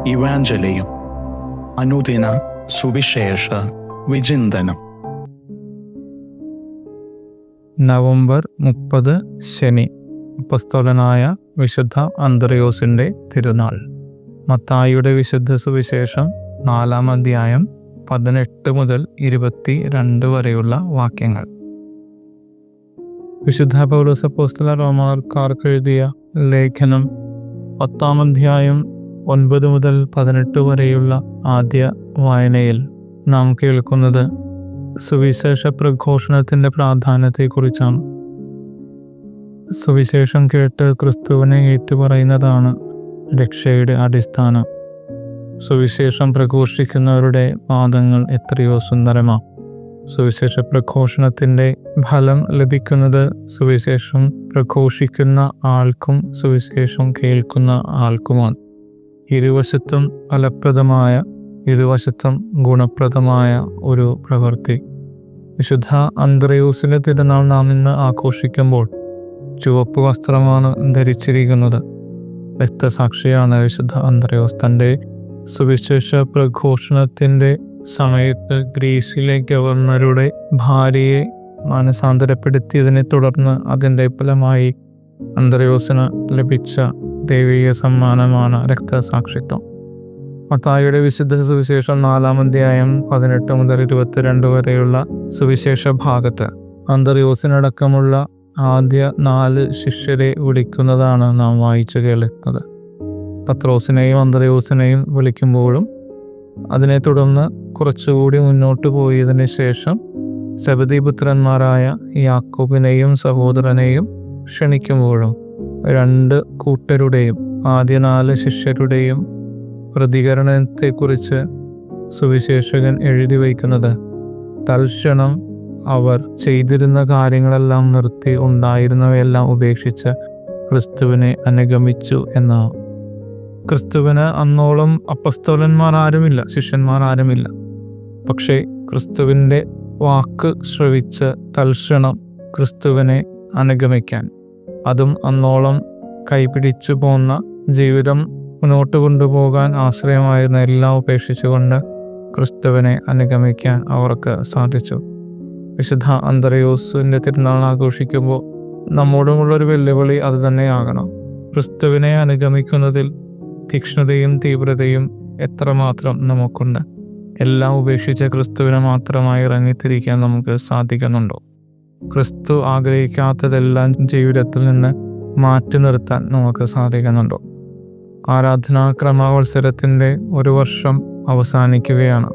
ഇവാഞ്ചലിയും അനുദിന സുവിശേഷ വിചിന്തനം. നവംബർ 30 ശനി, അപ്പസ്തോലനായ വിശുദ്ധ അന്ത്രയോസിന്റെ തിരുനാൾ. മത്തായിയുടെ വിശുദ്ധ സുവിശേഷം 4-ാം അധ്യായം 18 മുതൽ 22 വരെയുള്ള വാക്യങ്ങൾ. വിശുദ്ധ പൗലോസ് അപ്പോസ്തലൻ റോമാക്കാർക്ക് എഴുതിയ ലേഖനം 10-ാം അധ്യായം 9 മുതൽ 18 വരെയുള്ള ആദ്യ വായനയിൽ നാം കേൾക്കുന്നത് സുവിശേഷ പ്രഘോഷണത്തിന്റെ പ്രാധാന്യത്തെക്കുറിച്ചാണ്. സുവിശേഷം കേട്ട് ക്രിസ്തുവിനെ ഏറ്റുപറയുന്നതാണ് രക്ഷയുടെ അടിസ്ഥാനം. സുവിശേഷം പ്രഘോഷിക്കുന്നവരുടെ പാദങ്ങൾ എത്രയോ സുന്ദരമാണ്. സുവിശേഷ പ്രഘോഷണത്തിന്റെ ഫലം ലഭിക്കുന്നത് സുവിശേഷം പ്രഘോഷിക്കുന്ന ആൾക്കും സുവിശേഷം കേൾക്കുന്ന ആൾക്കുമാണ്. ഇരുവശത്തും ഫലപ്രദമായ, ഇരുവശത്തും ഗുണപ്രദമായ ഒരു പ്രവൃത്തി. വിശുദ്ധ അന്ത്രയോസിന്റെ തിരുനാൾ നാം ഇന്ന് ആഘോഷിക്കുമ്പോൾ ചുവപ്പ് വസ്ത്രമാണ് ധരിച്ചിരിക്കുന്നത്. രക്തസാക്ഷിയാണ് വിശുദ്ധ അന്ത്രയോസ്. തൻ്റെ സുവിശേഷ പ്രഘോഷണത്തിന്റെ സമയത്ത് ഗ്രീസിലെ ഗവർണറുടെ ഭാര്യയെ മാനസാന്തരപ്പെടുത്തിയതിനെ തുടർന്ന് അതിൻ്റെ ഫലമായി അന്ത്രയോസിന് ലഭിച്ച ദൈവിക സമ്മാനമാണ് രക്തസാക്ഷിത്വം. മത്തായിയുടെ വിശുദ്ധ സുവിശേഷം 4-ാം അധ്യായം 18 മുതൽ 22 വരെയുള്ള സുവിശേഷ ഭാഗത്ത് അന്ത്രയോസിനടക്കമുള്ള ആദ്യ 4 ശിഷ്യരെ വിളിക്കുന്നതാണ് നാം വായിച്ചു കേൾക്കുന്നത്. പത്രോസിനെയും അന്ത്രയോസിനെയും വിളിക്കുമ്പോഴും അതിനെ തുടർന്ന് കുറച്ചുകൂടി മുന്നോട്ട് പോയതിനു ശേഷം സെബെദീപുത്രന്മാരായ യാക്കോബിനെയും സഹോദരനെയും ക്ഷണിക്കുമ്പോഴും 2 കൂട്ടരുടെയും ആദ്യ 4 ശിഷ്യരുടെയും പ്രതികരണത്തെക്കുറിച്ച് സുവിശേഷകൻ എഴുതി വയ്ക്കുന്നത് തൽക്ഷണം അവർ ചെയ്തിരുന്ന കാര്യങ്ങളെല്ലാം നിർത്തി ഉണ്ടായിരുന്നവയെല്ലാം ഉപേക്ഷിച്ച് ക്രിസ്തുവിനെ അനുഗമിച്ചു എന്നാണ്. ക്രിസ്തുവിന് അന്നോളം അപ്പസ്തോലന്മാർ ആരുമില്ല, ശിഷ്യന്മാർ ആരുമില്ല. പക്ഷേ ക്രിസ്തുവിൻ്റെ വാക്ക് ശ്രവിച്ച് തൽക്ഷണം ക്രിസ്തുവിനെ അനുഗമിക്കാൻ, അതും അന്നോളം കൈപിടിച്ചു പോന്ന ജീവിതം മുന്നോട്ട് കൊണ്ടുപോകാൻ ആശ്രയമായിരുന്ന എല്ലാം ഉപേക്ഷിച്ചുകൊണ്ട് ക്രിസ്തുവിനെ അനുഗമിക്കാൻ അവർക്ക് സാധിച്ചു. വിശുദ്ധ അന്ത്രയോസിന്റെ തിരുനാൾ ആഘോഷിക്കുമ്പോൾ നമ്മോടുമുള്ളൊരു വെല്ലുവിളി അത് തന്നെയാകണം. ക്രിസ്തുവിനെ അനുഗമിക്കുന്നതിൽ തീക്ഷ്ണതയും തീവ്രതയും എത്രമാത്രം നമുക്കുണ്ട്. എല്ലാം ഉപേക്ഷിച്ച് ക്രിസ്തുവിനെ മാത്രമായി ഇറങ്ങിത്തിരിക്കാൻ നമുക്ക് സാധിക്കുന്നുണ്ടോ? ക്രിസ്തു ആഗ്രഹിക്കാത്തതെല്ലാം ജീവിതത്തിൽ നിന്ന് മാറ്റി നിർത്താൻ നമുക്ക് സാധിക്കുന്നുണ്ടോ? ആരാധനാ ക്രമവത്സരത്തിൻ്റെ 1 വർഷം അവസാനിക്കുകയാണ്.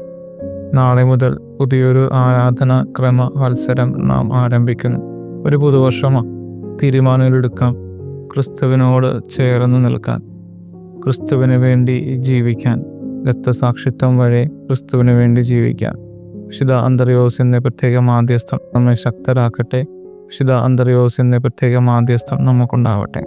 നാളെ മുതൽ പുതിയൊരു ആരാധനാ ക്രമവത്സരം നാം ആരംഭിക്കുന്നു. ഒരു പുതുവർഷമാണ്. തീരുമാനങ്ങളെടുക്കാം. ക്രിസ്തുവിനോട് ചേർന്ന് നിൽക്കാൻ, ക്രിസ്തുവിന് വേണ്ടി ജീവിക്കാൻ, രക്തസാക്ഷിത്വം വഴി ക്രിസ്തുവിന് വേണ്ടി ജീവിക്കാൻ. വിശുദ്ധ അന്ത്രയോസിന്റെ പ്രത്യേക മാധ്യസ്ഥം നമ്മെ ശക്തരാക്കട്ടെ. വിശുദ്ധ അന്ത്രയോസിന്റെ പ്രത്യേക മാധ്യസ്ഥം നമുക്കുണ്ടാവട്ടെ.